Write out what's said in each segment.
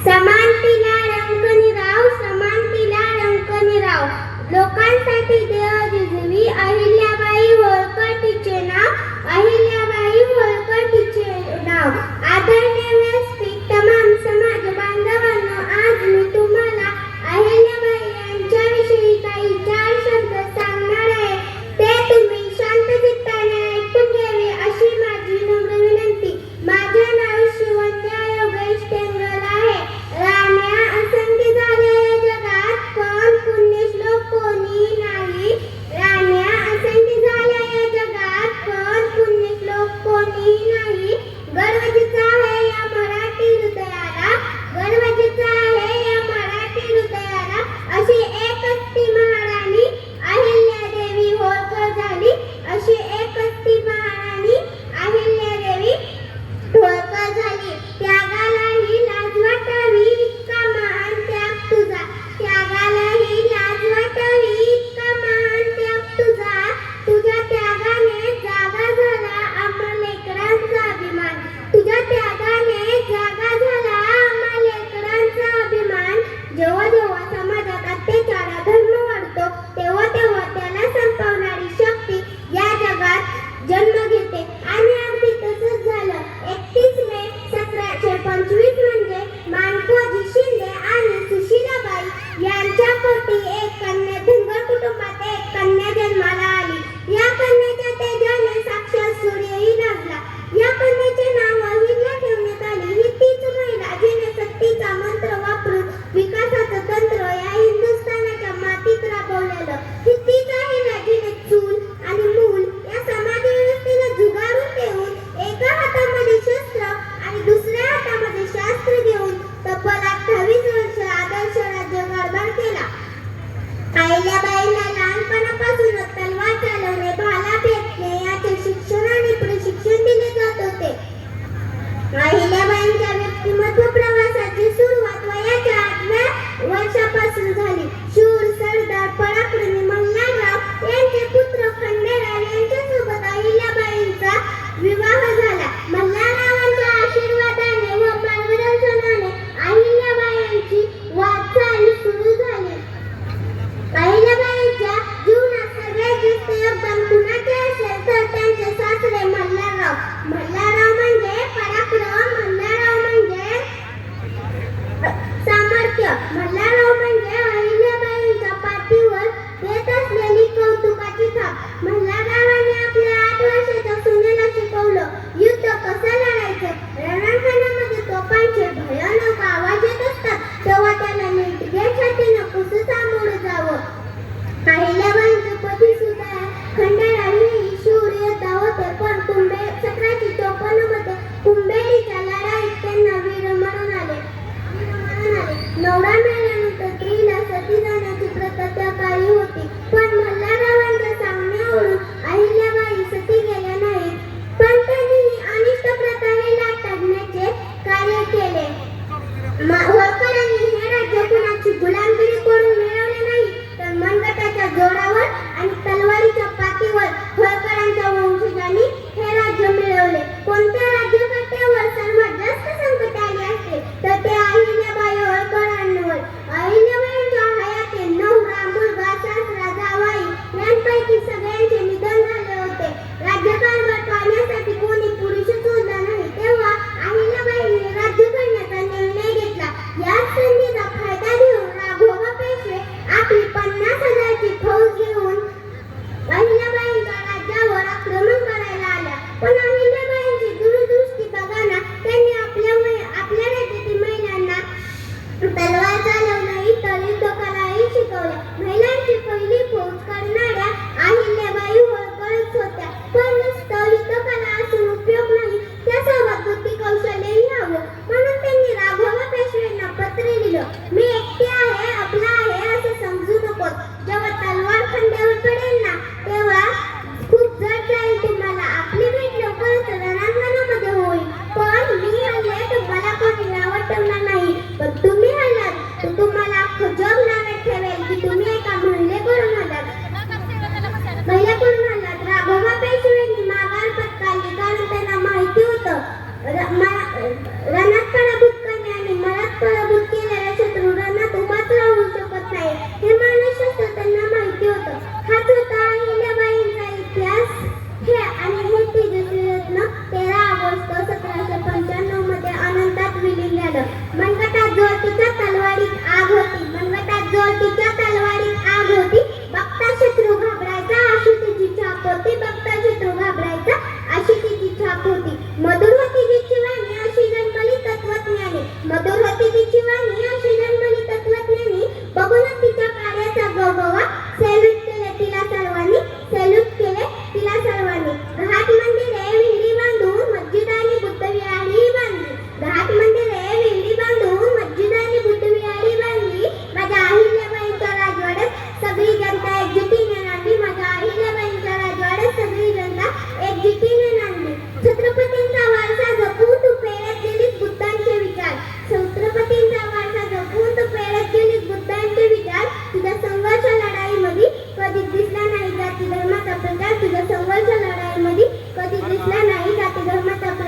समानतेला रंकणी राव, समानतेला रंकणी राव. लोकांसाठी देह जिजवी अहिल्याबाई होळकर तिचे नाव, अहिल्याबाई होळकर तिचे नाव. आदरणीय व्यासपीठ, तमाम समाज बांधवांनो, आज मी तुम्हाला अहिल्याबाई यांच्याविषयी काही 4 शब्द सांगणार आहे. ते तुम्ही शांत चित्ताने ऐकून घ्यावे अशी माझी नम्र विनंती. माझे नाव शिवन्या योगेश टेंगल आहे. राण्या असंख्य झाल्या जगात, पण पुण्यश्लोक कोणी नाही. राण्या असंख्य झाल्या या जगात, पण पुण्यश्लोक कोणी नाही. गर्व जिचा आहे या मराठी हृदयाला, गर्व जिचा आहे या मराठी हृदयाला. अशी एकच ती महाराणी अहिल्यादेवी होळकर झाली, अशी एकच ती महाराणी अहिल्यादेवी होळकर झाली. त्यागालाही लाज वाटावी इतका महान त्याग तुझा, त्यागालाही लाज वाटावी इतका महान त्याग तुझा. तुझ्या त्यागाने जागा झाला आम्हा लेकरांचा अभिमान, तुझ्या त्यागाने जागा झाला आम्हा लेकरांचा अभिमान. जेव्हा जेव्हा समाजात अत्याचार अधर्म वाढतो, तेव्हा तेव्हा त्याला संपवणारी शक्ती या जगात जन्म घेते. आणि अगदी तसंच झालं. 31 मे 1725 म्हणजे माणकोजी शिंदे आणि सुशीलाबाई यांच्या पोटी एक कन्या, धनगर कुटुंबात एक कन्या जन्माला आली. या कन्याच्या तेजाने साक्षात सूर्यही लाजला. या कन्याचे नाव अहिल्या ठेवण्यात आले. ही तीच महिला जिने सत्तेचा मंत्र वापरून विकासाचं तंत्र या हिंदुस्थानाच्या मातीत राबवलेलं. ही तीच अहिल्या जिने चूल आणि मूल या समाज व्यवस्थेला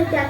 होत्या.